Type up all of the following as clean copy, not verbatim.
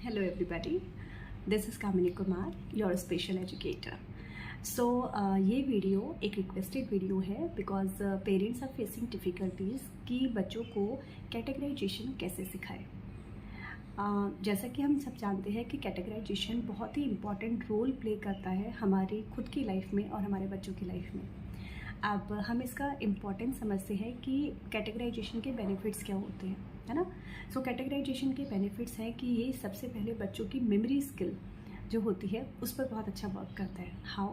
Hello everybody, this is Kamini Kumar, your special educator. So ये video एक requested video है because parents are facing difficulties कि बच्चों को कैटेगराइजेशन कैसे सिखाएं। जैसा कि हम सब जानते हैं कि कैटेगराइजेशन बहुत ही इम्पॉर्टेंट रोल प्ले करता है हमारी खुद की लाइफ में और हमारे बच्चों की लाइफ में। अब हम इसका इम्पॉर्टेंस समझते हैं कि कैटेगराइजेशन के बेनिफिट्स क्या होते हैं, है ना। सो कैटेगराइजेशन के बेनिफिट्स हैं कि ये सबसे पहले बच्चों की मेमोरी स्किल जो होती है उस पर बहुत अच्छा वर्क करता है। हाउ?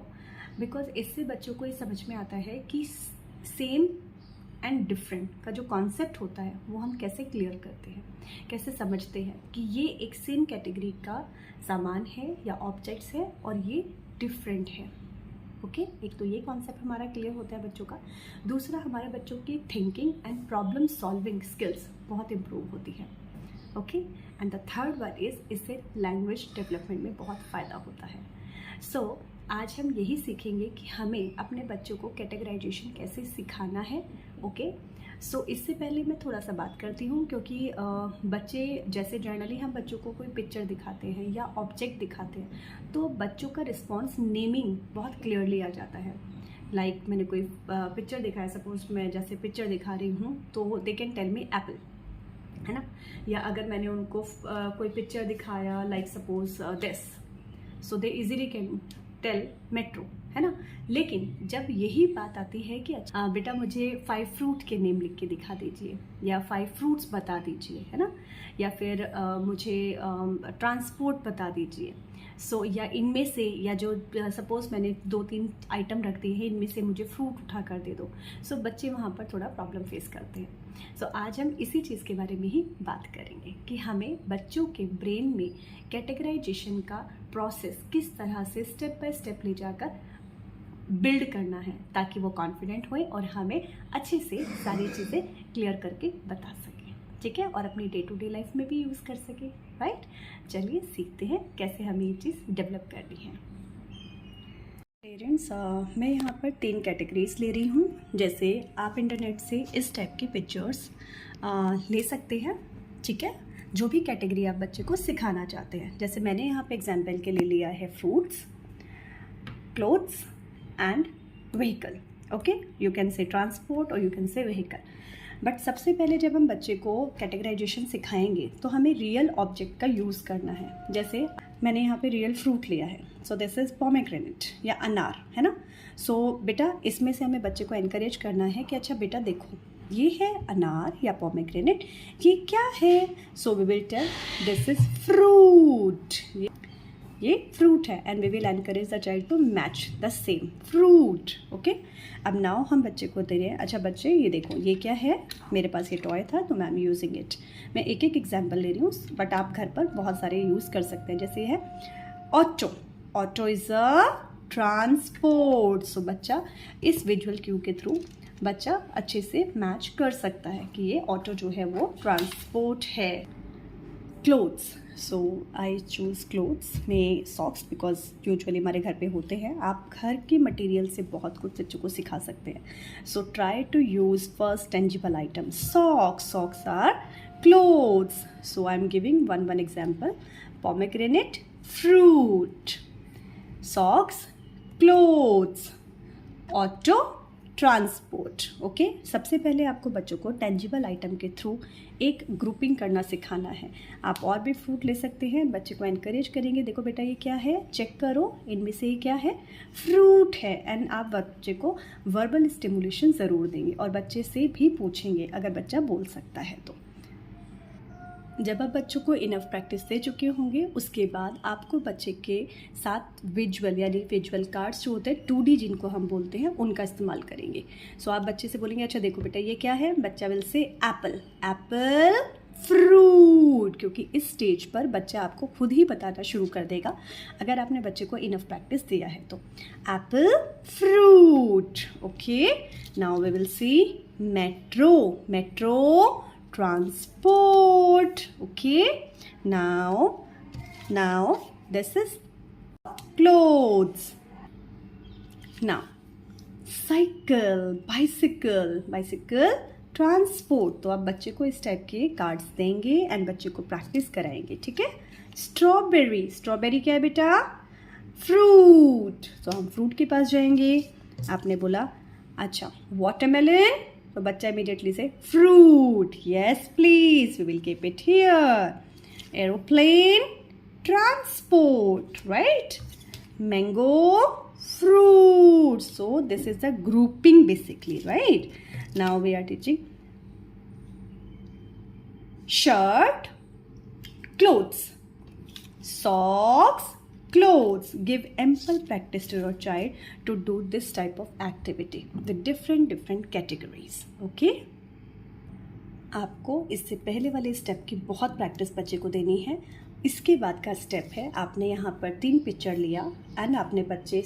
बिकॉज इससे बच्चों को ये समझ में आता है कि सेम एंड डिफरेंट का जो कॉन्सेप्ट होता है वो हम कैसे क्लियर करते हैं, कैसे समझते हैं कि ये एक सेम कैटेगरी का सामान है या ऑब्जेक्ट्स है और ये डिफरेंट है। ओके, एक तो ये कॉन्सेप्ट हमारा क्लियर होता है बच्चों का। दूसरा, हमारे बच्चों की thinking and problem solving skills बहुत इम्प्रूव होती है। Okay, and the third one is इससे लैंग्वेज डेवलपमेंट में बहुत फ़ायदा होता है। सो आज हम यही सीखेंगे कि हमें अपने बच्चों को कैटेगराइजेशन कैसे सिखाना है। ओके, सो इससे पहले मैं थोड़ा सा बात करती हूँ क्योंकि बच्चे जैसे जनरली हम बच्चों को कोई पिक्चर दिखाते हैं या ऑब्जेक्ट दिखाते हैं तो बच्चों का रिस्पॉन्स नेमिंग बहुत क्लियरली आ जाता है। लाइक मैंने कोई पिक्चर दिखाया, सपोज मैं जैसे पिक्चर दिखा रही हूँ तो they can tell me apple, है ना। या अगर मैंने उनको कोई पिक्चर दिखाया like suppose this, so they easily can tell metro, है ना। लेकिन जब यही बात आती है कि अच्छा बेटा मुझे 5 फ्रूट के नेम लिख के दिखा दीजिए या 5 फ्रूट्स बता दीजिए, है ना, या फिर मुझे ट्रांसपोर्ट बता दीजिए। सो या इनमें से, या जो सपोज मैंने 2-3 आइटम रख दिए हैं, इनमें से मुझे फ्रूट उठा कर दे दो। सो बच्चे वहाँ पर थोड़ा प्रॉब्लम फेस करते हैं। सो आज हम इसी चीज़ के बारे में ही बात करेंगे कि हमें बच्चों के ब्रेन में कैटेगराइजेशन का प्रोसेस किस तरह से स्टेप बाय स्टेप ले जाकर बिल्ड करना है ताकि वो कॉन्फिडेंट होए और हमें अच्छे से सारी चीज़ें क्लियर करके बता सकें, ठीक है, और अपनी डे टू डे लाइफ में भी यूज़ कर सकें। राइट, चलिए सीखते हैं कैसे हमें ये चीज़ डेवलप करनी है। पेरेंट्स, मैं यहाँ पर 3 कैटेगरीज ले रही हूँ। जैसे आप इंटरनेट से इस टाइप की पिक्चर्स ले सकते हैं, ठीक है, जो भी कैटेगरी आप बच्चे को सिखाना चाहते हैं। जैसे मैंने यहाँ पे एग्जाम्पल के लिए लिया है fruits, clothes and vehicle. Okay, you can say transport और you can say vehicle. But सबसे पहले जब हम बच्चे को कैटेगराइजेशन सिखाएंगे तो हमें रियल ऑब्जेक्ट का यूज़ करना है। जैसे मैंने यहाँ पे रियल फ्रूट लिया है, सो दिस इज़ पोमेग्रेनेट या अनार, है ना। सो बेटा इसमें से हमें बच्चे को एनकरेज करना है कि अच्छा बेटा देखो ये है अनार या पोमेग्रेनेट, ये क्या है। So we will tell this is fruit, ये फ्रूट है, and we will encourage the child to match the same fruit. Okay, अब नाउ हम बच्चे को दे रहे हैं, अच्छा बच्चे ये देखो ये क्या है, मेरे पास ये टॉय था तो मैं एम यूजिंग इट। मैं एक एक एग्जाम्पल ले रही हूँ बट आप घर पर बहुत सारे यूज़ कर सकते हैं। जैसे ये है auto, auto is a transport. So बच्चा इस विजुअल क्यू के थ्रू बच्चा अच्छे से मैच कर सकता है कि ये ऑटो जो है वो ट्रांसपोर्ट है। Clothes, so I choose clothes में सॉक्स बिकॉज यूजुअली हमारे घर पे होते हैं। आप घर के मटेरियल से बहुत कुछ बच्चों को सिखा सकते हैं। So try to use first tangible item socks, socks are clothes. So I am giving one example, pomegranate fruit, socks clothes, auto transport. Okay, सबसे पहले आपको बच्चों को टेंजिबल आइटम के थ्रू एक ग्रुपिंग करना सिखाना है। आप और भी फ्रूट ले सकते हैं, बच्चे को एनकरेज करेंगे, देखो बेटा ये क्या है, चेक करो इनमें से ये क्या है, फ्रूट है। एंड आप बच्चे को वर्बल स्टिमुलेशन ज़रूर देंगे और बच्चे से भी पूछेंगे अगर बच्चा बोल सकता है तो। जब आप बच्चों को इनफ प्रैक्टिस दे चुके होंगे उसके बाद आपको बच्चे के साथ विजुअल यानी विजुअल कार्ड्स जो होते हैं 2D जिनको हम बोलते हैं उनका इस्तेमाल करेंगे। सो आप बच्चे से बोलेंगे अच्छा देखो बेटा ये क्या है, बच्चा will say Apple, Apple fruit, क्योंकि इस स्टेज पर बच्चा आपको खुद ही बताना शुरू कर देगा अगर आपने बच्चे को इनफ प्रैक्टिस दिया है तो। Apple fruit. Okay, now we will see metro, metro transport. Okay, now this is clothes. Now cycle, bicycle, bicycle transport. तो आप बच्चे को इस टाइप के कार्ड्स देंगे एंड बच्चे को प्रैक्टिस कराएंगे, ठीक है। स्ट्रॉबेरी, स्ट्रॉबेरी क्या है बेटा? फ्रूट। तो हम फ्रूट के पास जाएंगे। आपने बोला अच्छा वाटरमेलन, तो बच्चा इमीडिएटली से fruit, yes please we will keep it here. Aeroplane, transport, right? Mango, fruit. So this is the grouping basically, right? Now we are teaching shirt, clothes, socks, clothes. Give ample practice to your child to do this type of activity with different categories. Okay? आपको इससे पहले वाले step की बहुत practice बच्चे को देनी है। इसके बाद का स्टेप है, आपने यहाँ पर 3 पिक्चर लिया एंड आपने बच्चे,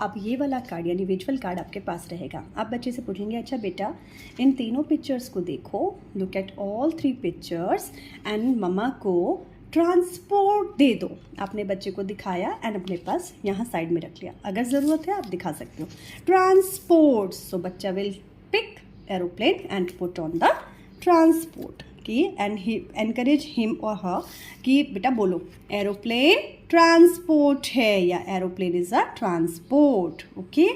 अब ये वाला कार्ड यानी विजुअल कार्ड आपके पास रहेगा। आप बच्चे से पूछेंगे अच्छा बेटा इन तीनों पिक्चर्स को देखो, look at all 3 pictures and mamma को ट्रांसपोर्ट दे दो। आपने बच्चे को दिखाया एंड अपने पास यहाँ साइड में रख लिया, अगर ज़रूरत है आप दिखा सकते हो। ट्रांसपोर्ट, सो बच्चा will pick aeroplane and put on the transport की एंड ही एनकरेज हिम और हर कि बेटा बोलो एरोप्लेन ट्रांसपोर्ट है या aeroplane is a transport. Okay,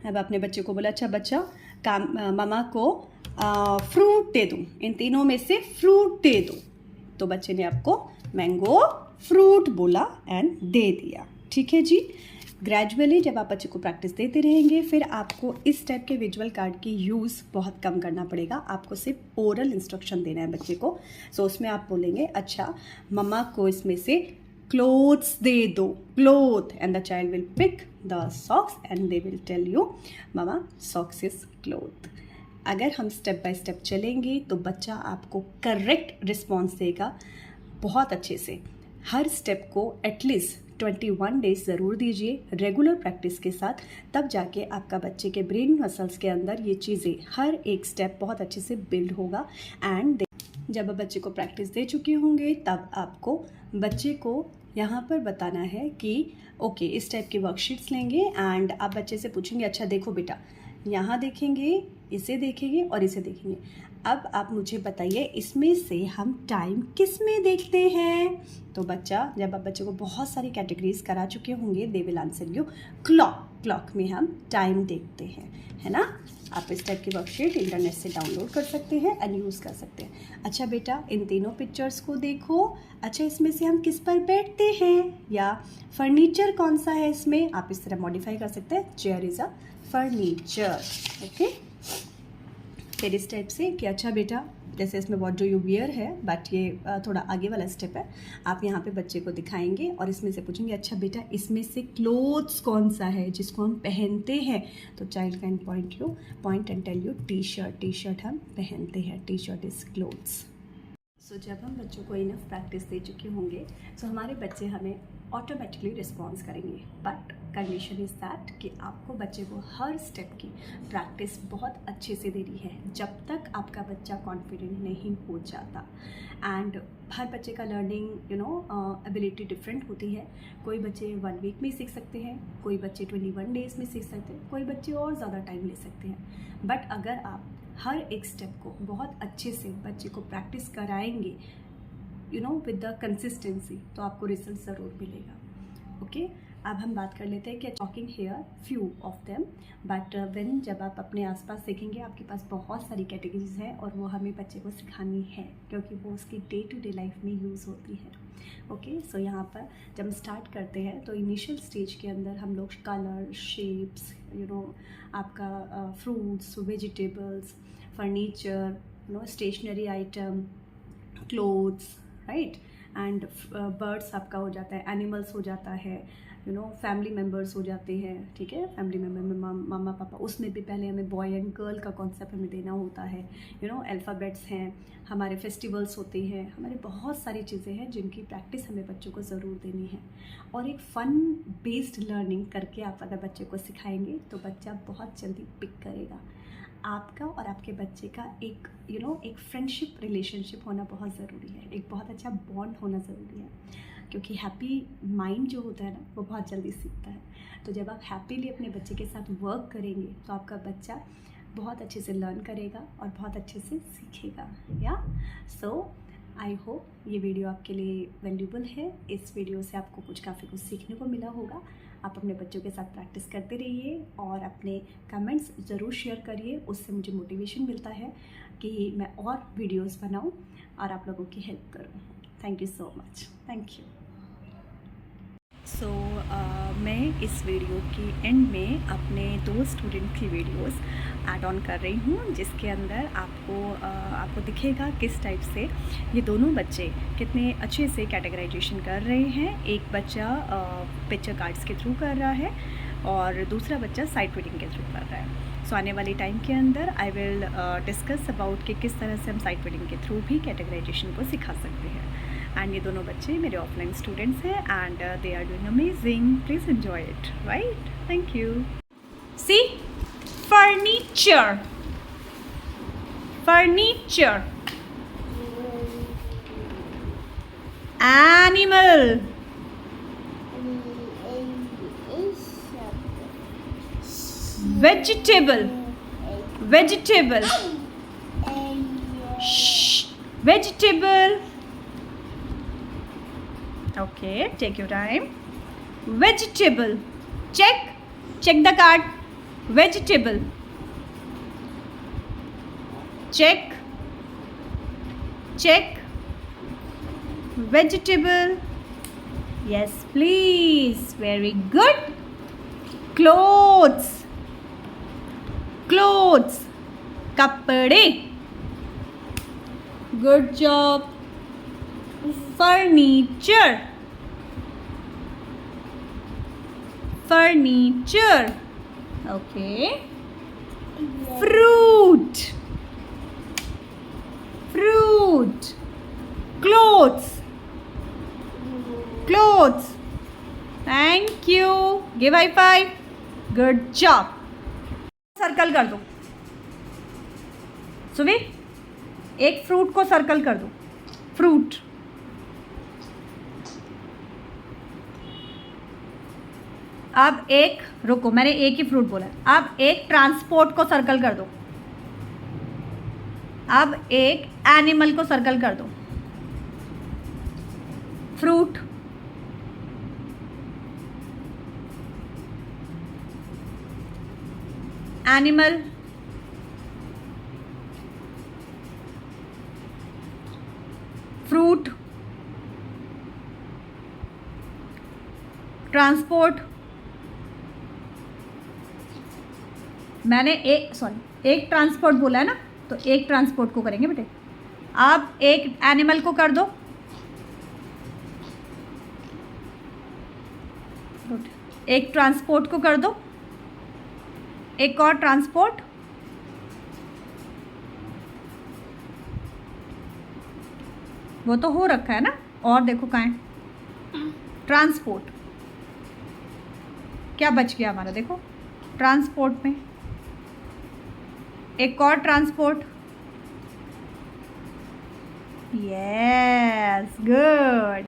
अब आपने बच्चे को बोला अच्छा बच्चा काम मामा को फ्रूट दे दूँ, इन तीनों में से फ्रूट दे दो। तो बच्चे ने आपको मैंगो फ्रूट बोला एंड दे दिया। ठीक है जी। ग्रेजुअली जब आप बच्चे को प्रैक्टिस देते रहेंगे फिर आपको इस टाइप के विजुअल कार्ड की यूज़ बहुत कम करना पड़ेगा। आपको सिर्फ ओरल इंस्ट्रक्शन देना है बच्चे को। सो उसमें आप बोलेंगे अच्छा मम्मा को इसमें से क्लोथ्स दे दो, cloth, and the child will pick the socks and they will tell you मम्मा सॉक्स इज क्लोथ। अगर हम स्टेप बाय स्टेप चलेंगे तो बच्चा आपको करेक्ट रिस्पॉन्स देगा बहुत अच्छे से। हर स्टेप को एटलीस्ट 21 डेज ज़रूर दीजिए रेगुलर प्रैक्टिस के साथ, तब जाके आपका बच्चे के ब्रेन मसल्स के अंदर ये चीज़ें हर एक स्टेप बहुत अच्छे से बिल्ड होगा। एंड जब आप बच्चे को प्रैक्टिस दे चुके होंगे तब आपको बच्चे को यहाँ पर बताना है कि ओके इस टाइप की वर्कशीट्स लेंगे एंड आप बच्चे से पूछेंगे अच्छा देखो बेटा यहाँ देखेंगे, इसे देखेंगे और इसे देखेंगे, अब आप मुझे बताइए इसमें से हम टाइम किस में देखते हैं। तो बच्चा जब आप बच्चे को बहुत सारी कैटेगरीज करा चुके होंगे they will answer you clock, clock में हम टाइम देखते हैं, है ना। आप इस टाइप की वर्कशीट इंटरनेट से डाउनलोड कर सकते हैं एंड यूज़ कर सकते हैं। अच्छा बेटा इन तीनों पिक्चर्स को देखो, अच्छा इसमें से हम किस पर बैठते हैं या फर्नीचर कौन सा है इसमें, आप इस तरह मॉडिफाई कर सकते हैं, chair is a furniture. Okay, फिर इस टाइप से कि अच्छा बेटा जैसे इसमें व्हाट डू यू वियर है, बट ये थोड़ा आगे वाला स्टेप है। आप यहाँ पे बच्चे को दिखाएंगे और इसमें से पूछेंगे अच्छा बेटा इसमें से क्लोथ्स कौन सा है जिसको हम पहनते हैं। तो child can point and tell you T shirt, T shirt हम पहनते हैं, T shirt is clothes. So जब हम बच्चों को इनफ प्रैक्टिस दे चुके होंगे तो हमारे बच्चे हमें ऑटोमेटिकली रिस्पॉन्स करेंगे, बट कंडीशन इज़ दैट कि आपको बच्चे को हर स्टेप की प्रैक्टिस बहुत अच्छे से देनी है जब तक आपका बच्चा कॉन्फिडेंट नहीं हो जाता। एंड हर बच्चे का लर्निंग एबिलिटी डिफरेंट होती है। कोई बच्चे 1 वीक में सीख सकते हैं, कोई बच्चे 21 डेज़ में सीख सकते हैं, कोई बच्चे और ज़्यादा टाइम ले सकते हैं। बट अगर आप हर एक स्टेप को बहुत अच्छे से बच्चे को प्रैक्टिस कराएंगे विद द कंसिस्टेंसी, तो आपको रिजल्ट ज़रूर मिलेगा। ओके, अब हम बात कर लेते हैं कि talking here few of them, but when जब आप अपने आसपास सीखेंगे आपके पास बहुत सारी कैटेगरीज हैं और वो हमें बच्चे को सिखानी है क्योंकि वो उसकी डे टू डे लाइफ में यूज़ होती है। ओके, सो यहाँ पर जब हम स्टार्ट करते हैं तो इनिशियल स्टेज के अंदर हम लोग कलर, शेप्स, आपका fruits, vegetables, furniture, stationery item, clothes, right, and birds आपका हो जाता है, एनिमल्स हो जाता है, फैमिली मेम्बर्स हो जाते हैं। ठीक है, फैमिली मेम्बर में मामा पापा, उसमें भी पहले हमें बॉय एंड गर्ल का कॉन्सेप्ट हमें देना होता है। अल्फ़ाबेट्स हैं, हमारे फेस्टिवल्स होते हैं, हमारे बहुत सारी चीज़ें हैं जिनकी प्रैक्टिस हमें बच्चों को ज़रूर देनी है। और एक फ़न बेस्ड लर्निंग करके आप अगर बच्चे को सिखाएंगे तो बच्चा बहुत जल्दी पिक करेगा। आपका और आपके बच्चे का एक एक फ्रेंडशिप रिलेशनशिप होना बहुत ज़रूरी है, एक बहुत अच्छा बॉन्ड होना ज़रूरी है, क्योंकि हैप्पी माइंड जो होता है ना वो बहुत जल्दी सीखता है। तो जब आप हैप्पीली अपने बच्चे के साथ वर्क करेंगे तो आपका बच्चा बहुत अच्छे से लर्न करेगा और बहुत अच्छे से सीखेगा। या सो आई होप ये वीडियो आपके लिए वैल्यूबल है। इस वीडियो से आपको काफ़ी कुछ सीखने को मिला होगा। आप अपने बच्चों के साथ प्रैक्टिस करते रहिए और अपने कमेंट्स ज़रूर शेयर करिए। उससे मुझे मोटिवेशन मिलता है कि मैं और वीडियोस बनाऊं और आप लोगों की हेल्प करूं। Thank you so much. Thank you. So मैं इस वीडियो की एंड में अपने 2 स्टूडेंट की वीडियोस ऐड ऑन कर रही हूँ, जिसके अंदर आपको दिखेगा किस टाइप से ये दोनों बच्चे कितने अच्छे से कैटेगराइजेशन कर रहे हैं। एक बच्चा पिक्चर कार्ड्स के थ्रू कर रहा है और दूसरा बच्चा साइट रीडिंग के थ्रू कर रहा है। सो आने वाले टाइम के अंदर आई विल डिस्कस अबाउट कि किस तरह से हम साइट रीडिंग के थ्रू भी कैटेगराइजेशन को सिखा सकते हैं। एंड ये दोनों बच्चे मेरे ऑफलाइन स्टूडेंट्स हैं and they are doing amazing. Please enjoy it, right? Thank you. See, furniture, furniture, animal, vegetable, vegetable, vegetable. Okay, take your time. Vegetable. Check the card. Vegetable. Check. Vegetable. Yes, please. Very good. Clothes. कपड़े. Good job. Furniture. Okay. Fruit. Clothes. Thank you. Give high five. Good job. Circle कर दो सुबी, एक fruit को circle कर दो। Fruit. अब एक, रुको, मैंने एक ही फ्रूट बोला। अब एक ट्रांसपोर्ट को सर्कल कर दो। अब एक एनिमल को सर्कल कर दो। Fruit, animal, fruit, transport. मैंने एक ट्रांसपोर्ट बोला है ना, तो एक ट्रांसपोर्ट को करेंगे बेटे। अब एक एनिमल को कर दो। एक ट्रांसपोर्ट को कर दो। एक और ट्रांसपोर्ट। वो तो हो रखा है ना, और देखो कहाँ है ट्रांसपोर्ट। क्या बच गया हमारा, देखो ट्रांसपोर्ट में एक और ट्रांसपोर्ट। Yes, good.